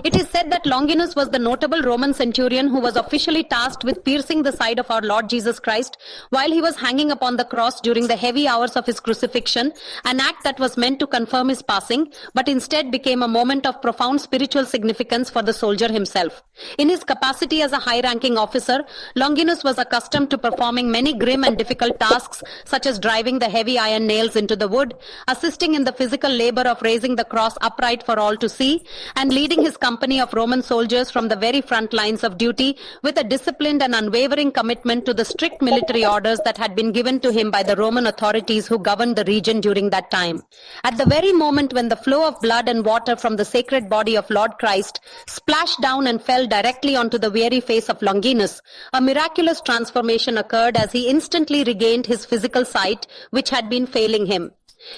It is said that Longinus was the notable Roman centurion who was officially tasked with piercing the side of our Lord Jesus Christ while he was hanging upon the cross during the heavy hours of his crucifixion, an act that was meant to confirm his passing, but instead became a moment of profound spiritual significance for the soldier himself. In his capacity as a high-ranking officer, Longinus was accustomed to performing many grim and difficult tasks such as driving the heavy iron nails into the wood, assisting in the physical labor of raising the cross upright for all to see, and leading his company of Roman soldiers from the very front lines of duty with a disciplined and unwavering commitment to the strict military orders that had been given to him by the Roman authorities who governed the region during that time. At the very moment when the flow of blood and water from the sacred body of Lord Christ splashed down and fell directly onto the weary face of Longinus, a miraculous transformation occurred as he instantly regained his physical sight, which had been failing him.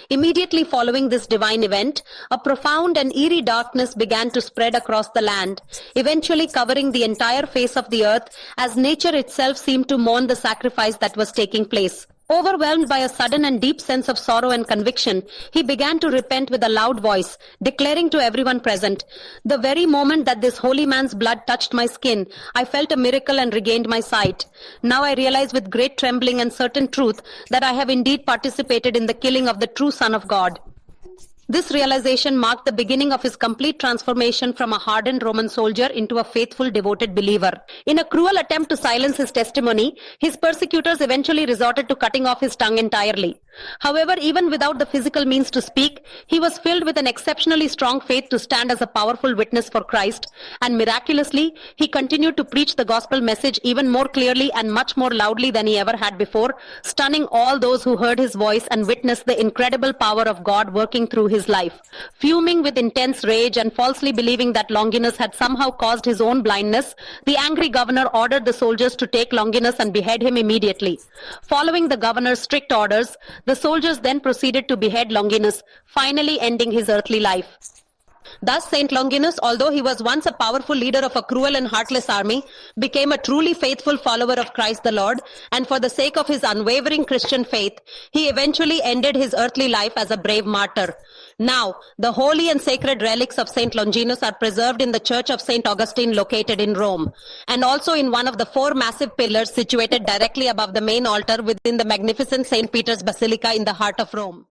Immediately following this divine event, a profound and eerie darkness began to spread across the land, eventually covering the entire face of the earth as nature itself seemed to mourn the sacrifice that was taking place. Overwhelmed by a sudden and deep sense of sorrow and conviction, he began to repent with a loud voice, declaring to everyone present, "The very moment that this holy man's blood touched my skin, I felt a miracle and regained my sight. Now I realize with great trembling and certain truth that I have indeed participated in the killing of the true Son of God." This realization marked the beginning of his complete transformation from a hardened Roman soldier into a faithful, devoted believer. In a cruel attempt to silence his testimony, his persecutors eventually resorted to cutting off his tongue entirely. However, even without the physical means to speak, he was filled with an exceptionally strong faith to stand as a powerful witness for Christ, and miraculously, he continued to preach the gospel message even more clearly and much more loudly than he ever had before, stunning all those who heard his voice and witnessed the incredible power of God working through his life. Fuming with intense rage and falsely believing that Longinus had somehow caused his own blindness, the angry governor ordered the soldiers to take Longinus and behead him immediately. Following the governor's strict orders, the soldiers then proceeded to behead Longinus, finally ending his earthly life. Thus, Saint Longinus, although he was once a powerful leader of a cruel and heartless army, became a truly faithful follower of Christ the Lord, and for the sake of his unwavering Christian faith, he eventually ended his earthly life as a brave martyr. Now, the holy and sacred relics of Saint Longinus are preserved in the Church of Saint Augustine located in Rome, and also in one of the 4 massive pillars situated directly above the main altar within the magnificent Saint Peter's Basilica in the heart of Rome.